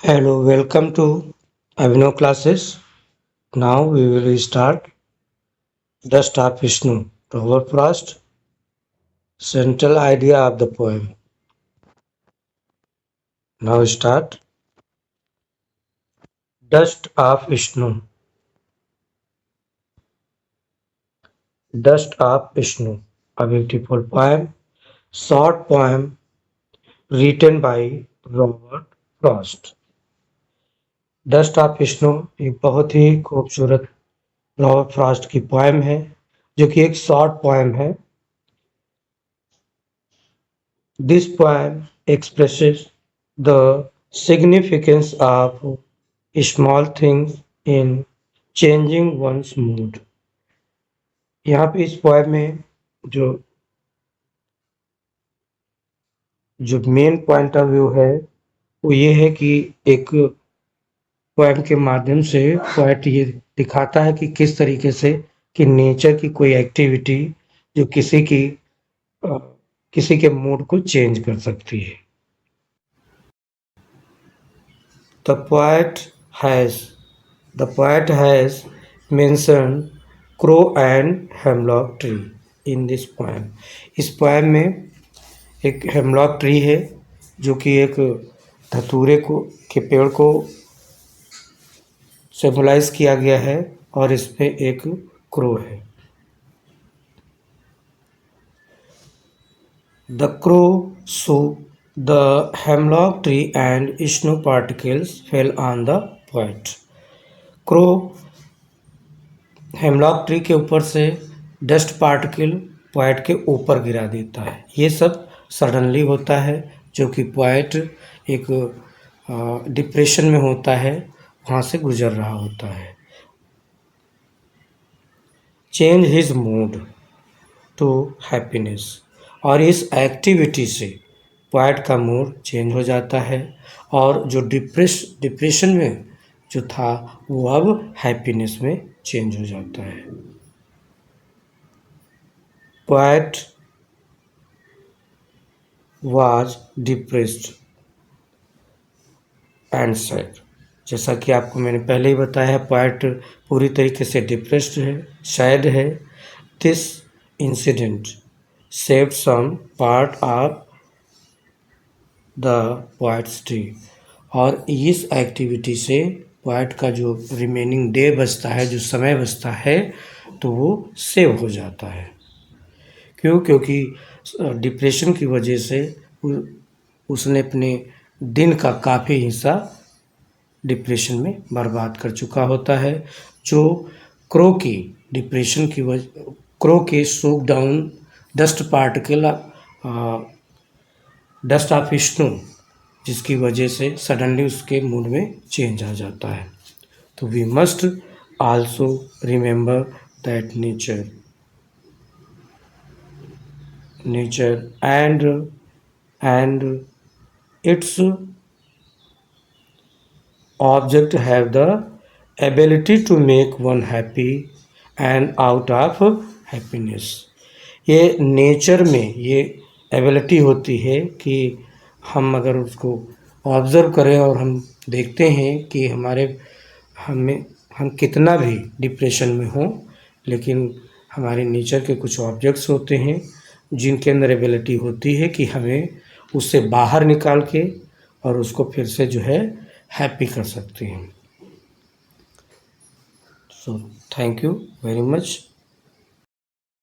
Hello, welcome to Abhinav classes. Now we will start the Star Vishnu, Robert Frost, central idea of the poem. Now start Dust of Vishnu. Dust of Vishnu, a beautiful poem, short poem written by Robert Frost. Dust of Vishnu एक बहुत ही खूबसूरत Robert Frost की poem है जो कि एक short poem है. This poem expresses the significance of small things in changing one's mood. यहाँ पे इस पोएम में जो मेन पॉइंट ऑफ व्यू है वो ये है कि एक पोएम के माध्यम से पोएट ये दिखाता है कि किस तरीके से कि नेचर की कोई एक्टिविटी जो किसी के मूड को चेंज कर सकती है. The poet has mentioned crow and hemlock tree in this poem. इस पोएम में एक हेमलॉक ट्री है जो कि एक धतूरे के पेड़ को सिंबलाइज किया गया है और इस पे एक क्रो है. The crow shook the hemlock tree and snow particles fell on the poet. Crow hemlock tree के ऊपर से डस्ट पार्टिकल पोएट के ऊपर गिरा देता है. ये सब सडनली होता है जो कि पोएट एक डिप्रेशन में होता है, वहाँ से गुजर रहा होता है. Change his mood to happiness, और इस एक्टिविटी से पोएट का मूड चेंज हो जाता है और जो डिप्रेशन में जो था वो अब हैप्पीनेस में चेंज हो जाता है. Poet was depressed and sad. जैसा कि आपको मैंने पहले ही बताया है, पोएट पूरी तरीके से डिप्रेस्ड है, सैड है. This incident saved some part of the poet's day, और इस एक्टिविटी से पोएट का जो रिमेनिंग डे बचता है, जो समय बचता है, तो वो सेव हो जाता है. क्योंकि डिप्रेशन की वजह से उसने अपने दिन का काफ़ी हिस्सा डिप्रेशन में बर्बाद कर चुका होता है. जो क्रो की डिप्रेशन की वजह, क्रो के shook down dust particle dust of विष्णु, जिसकी वजह से सडनली उसके मूड में चेंज आ जाता है. तो we must also remember that nature and its object have the ability to make one happy and out of happiness. ये नेचर में ये एबिलिटी होती है कि हम अगर उसको ऑब्ज़र्व करें और हम देखते हैं कि हम कितना भी डिप्रेशन में हों, लेकिन हमारे नेचर के कुछ ऑब्जेक्ट्स होते हैं जिनके अंदर एबिलिटी होती है कि हमें उससे बाहर निकाल के और उसको फिर से जो है हैप्पी कर सकते हैं. So thank you very much.